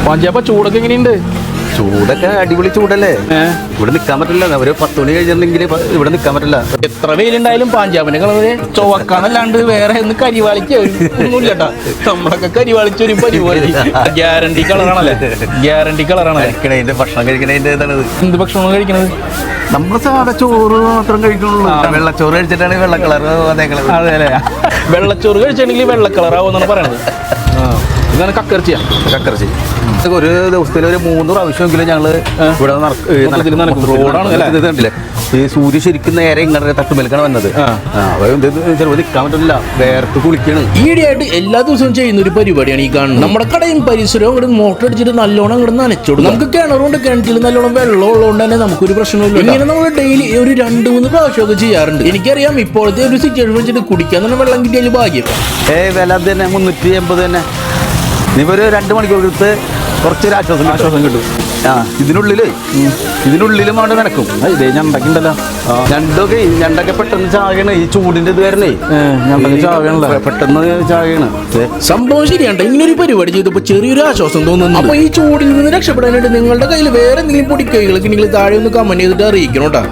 പാഞ്ചാപ്പ ചൂടൊക്കെ എങ്ങനെയുണ്ട്? ചൂടൊക്കെ അടിപൊളി ചൂടല്ലേ. ഇവിടെ നിൽക്കാൻ പറ്റില്ല. ഒരു 10 മണി കഴിഞ്ഞിട്ടുണ്ടെങ്കിൽ ഇവിടെ നിൽക്കാൻ പറ്റില്ല. എത്ര വെയിലുണ്ടായാലും പാഞ്ചാബിന്റെ കളറ് ചുവക്കാന്നല്ലാണ്ട് വേറെ ഒന്ന് കരിവാളിക്കൊന്നുമില്ലട്ടാ. നമ്മളൊക്കെ കരിവാളിച്ചൊരു പരിപാടി. ഗ്യാരണ്ടി കളറാണല്ലേ? ഗ്യാരണ്ടി കളറാണല്ലേ? കഴിക്കണതിന്റെ ഭക്ഷണം കഴിക്കണതിന്റെ ഏതാണ്? എന്ത് ഭക്ഷണമാണ് കഴിക്കണത്? നമ്മൾ സാധാ ചോറ് മാത്രം കഴിക്കണുള്ളൂ. വെള്ളച്ചോറ് കഴിച്ചിട്ടാണ് വെള്ള കളർ. അതെ അല്ലേ? വെള്ളച്ചോറ് കഴിച്ചിട്ടുണ്ടെങ്കിൽ വെള്ള കളറാവുമെന്നാണ് പറയണത്. ഇതാണ് കക്കർച്ചിയാ. കക്കർച്ചി ഒരു ദിവസത്തിൽ ഒരു 3 പ്രാവശ്യമെങ്കിലും ഞങ്ങള് ഇവിടെ റോഡാണ്. ഈ സൂര്യ ശരിക്കും നേരെ ഇങ്ങനെ തട്ടുമേൽക്കാണ് വന്നത്. ചിലപ്പോൾ നിൽക്കാൻ പറ്റില്ല, വേർത്ത് കുളിക്കാണ്. ഈയിടെയായിട്ട് എല്ലാ ദിവസവും ചെയ്യുന്ന ഒരു പരിപാടിയാണ് ഈ കാണുന്നത്. നമ്മുടെ കടയും പരിസരവും ഇവിടെ മോട്ടർ അടിച്ചിട്ട് നല്ലോണം ഇവിടെ നനച്ചോടും. നമുക്ക് കിണറുകൊണ്ട് കിണറ്റിൽ നല്ലോണം വെള്ളം ഉള്ളതുകൊണ്ട് തന്നെ നമുക്കൊരു പ്രശ്നമില്ല. ഇങ്ങനെ നമ്മൾ ഡെയിലി ഒരു 2-3 പ്രാവശ്യമൊക്കെ ചെയ്യാറുണ്ട്. എനിക്കറിയാം ഇപ്പോഴത്തെ ഒരു സിറ്റുവേഷൻ വെച്ചിട്ട് കുടിക്കാൻ തന്നെ വെള്ളം കിട്ടിയാൽ ഭാഗ്യം. വില അത് തന്നെ 380 തന്നെ. ഇനിയിപ്പോൾ ഒരു 2 മണിക്കൂർ എടുത്ത് കുറച്ചൊരു ആശ്വാസം കിട്ടും. ഇതിനുള്ളിലും അവിടെ നടക്കും. ഇതേ ഞണ്ടൊക്കെയുണ്ടല്ലോ. ഞണ്ടൊക്കെ പെട്ടെന്ന് ചാകയാണ്. ഈ ചൂടിന്റെ ഇത് വരണേ ഞണ്ടൊക്കെ ചാകണല്ലോ, പെട്ടെന്ന് ചാകയാണ്. സംഭവം ശരിയാണ്ട. ഇങ്ങനൊരു പരിപാടി ചെയ്തപ്പോൾ ചെറിയൊരു ആശ്വാസം തോന്നുന്നു. അപ്പൊ ഈ ചൂടിൽ നിന്ന് രക്ഷപ്പെടാനായിട്ട് നിങ്ങളുടെ കയ്യിൽ വേറെ എന്തെങ്കിലും പൊടിക്കൈകളൊക്കെ നിങ്ങൾ താഴെ ഒന്ന് കമന്റ് ചെയ്തിട്ട് അറിയിക്കണം കേട്ടോ.